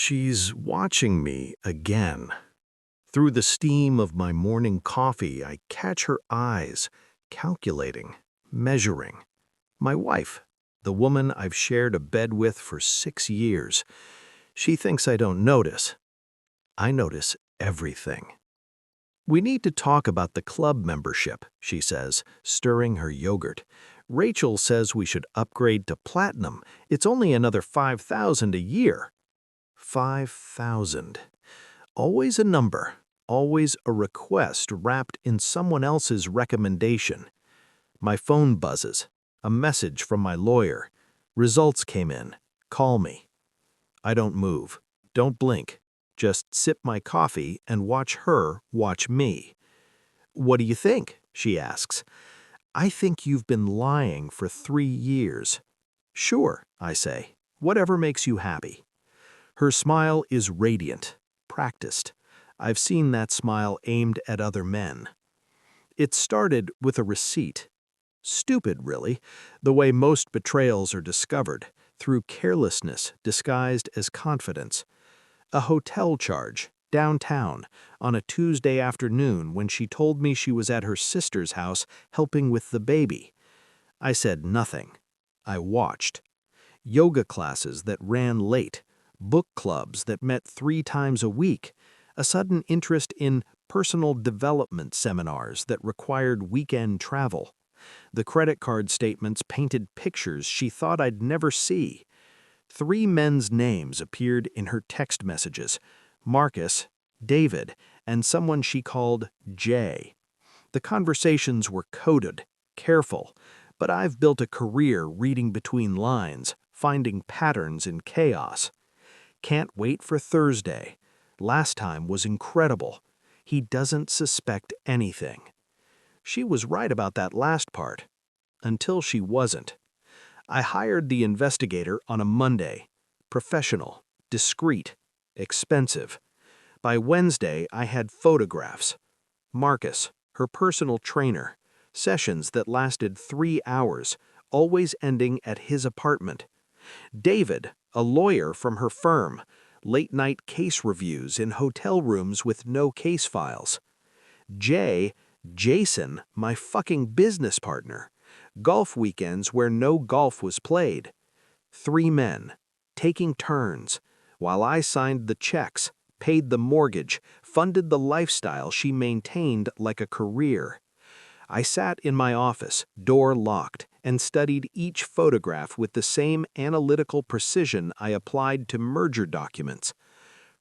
She's watching me again. Through the steam of my morning coffee, I catch her eyes, calculating, measuring. My wife, the woman I've shared a bed with for 6 years. She thinks I don't notice. I notice everything. "We need to talk about the club membership," she says, stirring her yogurt. "Rachel says we should upgrade to platinum. It's only another $5,000 a year." 5,000. Always a number, always a request wrapped in someone else's recommendation. My phone buzzes. A message from my lawyer. Results came in. Call me. I don't move. Don't blink. Just sip my coffee and watch her watch me. "What do you think?" she asks. "I think you've been lying for 3 years." "Sure," I say. "Whatever makes you happy." Her smile is radiant, practiced. I've seen that smile aimed at other men. It started with a receipt. Stupid, really, the way most betrayals are discovered, through carelessness disguised as confidence. A hotel charge, downtown, on a Tuesday afternoon when she told me she was at her sister's house helping with the baby. I said nothing. I watched. Yoga classes that ran late, book clubs that met 3 times a week, a sudden interest in personal development seminars that required weekend travel. The credit card statements painted pictures she thought I'd never see. 3 men's names appeared in her text messages: Marcus, David, and someone she called Jay. The conversations were coded, careful, but I've built a career reading between lines, finding patterns in chaos. Can't wait for Thursday. Last time was incredible. He doesn't suspect anything. She was right about that last part. Until she wasn't. I hired the investigator on a Monday. Professional, discreet, expensive. By Wednesday, I had photographs. Marcus, her personal trainer. Sessions that lasted 3 hours, always ending at his apartment. David, a lawyer from her firm. Late-night case reviews in hotel rooms with no case files. Jason, my fucking business partner. Golf weekends where no golf was played. 3 men, taking turns, while I signed the checks, paid the mortgage, funded the lifestyle she maintained like a career. I sat in my office, door locked, and studied each photograph with the same analytical precision I applied to merger documents.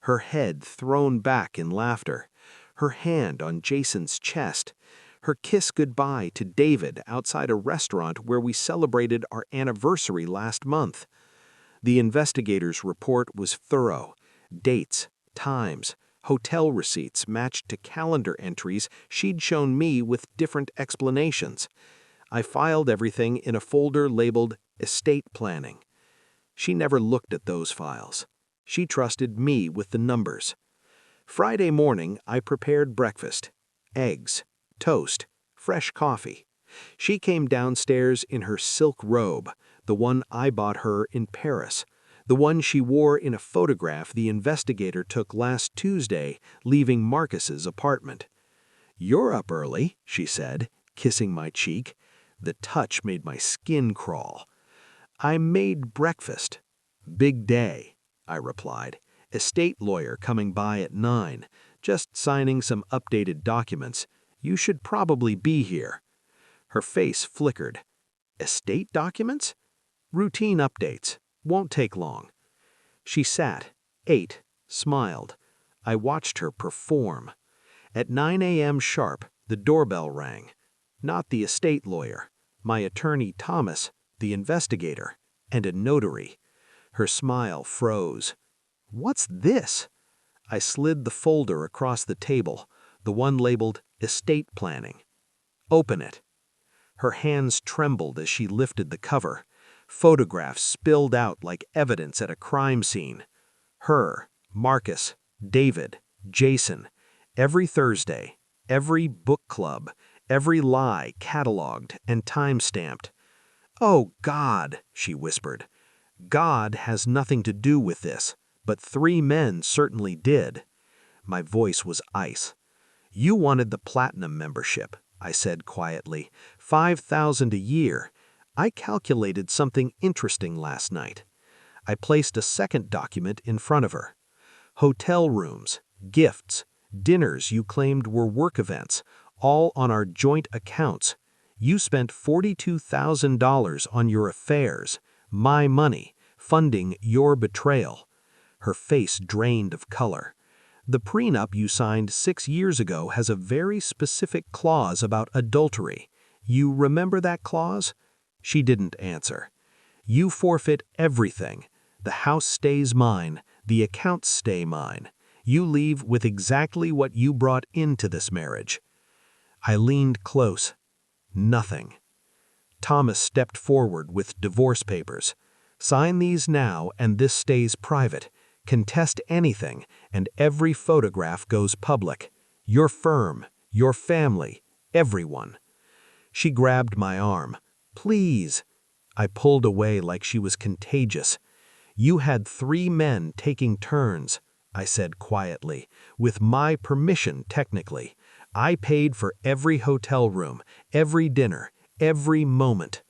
Her head thrown back in laughter, her hand on Jason's chest, her kiss goodbye to David outside a restaurant where we celebrated our anniversary last month. The investigator's report was thorough. Dates, times, hotel receipts matched to calendar entries she'd shown me with different explanations. I filed everything in a folder labeled Estate Planning. She never looked at those files. She trusted me with the numbers. Friday morning, I prepared breakfast. Eggs, toast, fresh coffee. She came downstairs in her silk robe, the one I bought her in Paris, the one she wore in a photograph the investigator took last Tuesday, leaving Marcus's apartment. "You're up early," she said, kissing my cheek. The touch made my skin crawl. "I made breakfast." "Big day," I replied. "Estate lawyer coming by at 9, just signing some updated documents. You should probably be here." Her face flickered. "Estate documents?" "Routine updates. Won't take long." She sat, ate, smiled. I watched her perform. At 9 a.m. sharp, the doorbell rang. Not the estate lawyer. My attorney Thomas, the investigator, and a notary. Her smile froze. "What's this?" I slid the folder across the table, the one labeled Estate Planning. "Open it." Her hands trembled as she lifted the cover. Photographs spilled out like evidence at a crime scene. Her, Marcus, David, Jason. Every Thursday, every book club, every lie cataloged and time-stamped. "Oh, God," she whispered. "God has nothing to do with this. but 3 men certainly did. My voice was ice. You wanted the platinum membership, I said quietly. 5,000 a year. I calculated something interesting last night. I placed a second document in front of her. Hotel rooms, gifts, dinners you claimed were work events, all on our joint accounts. You spent $42,000 on your affairs, my money, funding your betrayal. Her face drained of color. The prenup you signed 6 years ago has a very specific clause about adultery. You remember that clause? She didn't answer. You forfeit everything. The house stays mine, the accounts stay mine. You leave with exactly what you brought into this marriage. I leaned close. Nothing. Thomas stepped forward with divorce papers. Sign these now and this stays private. Contest anything and every photograph goes public. Your firm, your family, everyone. She grabbed my arm. Please. I pulled away like she was contagious. You had 3 men taking turns, I said quietly, with my permission technically. I paid for every hotel room, every dinner, every moment.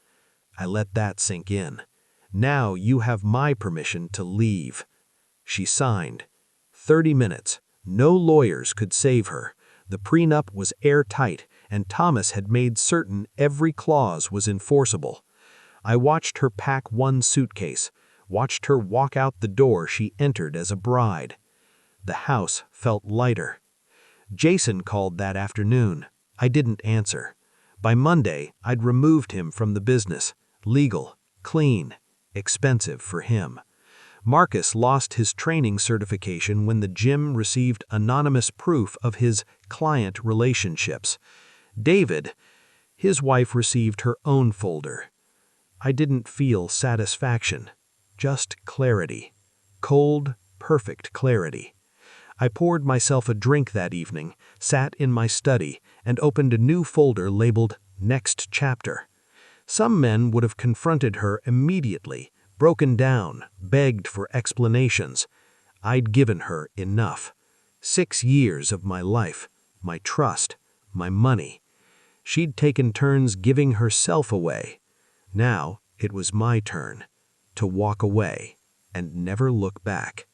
I let that sink in. Now you have my permission to leave. She signed. 30 minutes. No lawyers could save her. The prenup was airtight, and Thomas had made certain every clause was enforceable. I watched her pack one suitcase, watched her walk out the door she entered as a bride. The house felt lighter. Jason called that afternoon. I didn't answer. By Monday, I'd removed him from the business. Legal, clean, expensive for him. Marcus lost his training certification when the gym received anonymous proof of his client relationships. David, his wife received her own folder. I didn't feel satisfaction, just clarity. Cold, perfect clarity. I poured myself a drink that evening, sat in my study, and opened a new folder labeled Next Chapter. Some men would have confronted her immediately, broken down, begged for explanations. I'd given her enough. 6 years of my life, my trust, my money. She'd taken turns giving herself away. Now it was my turn to walk away and never look back.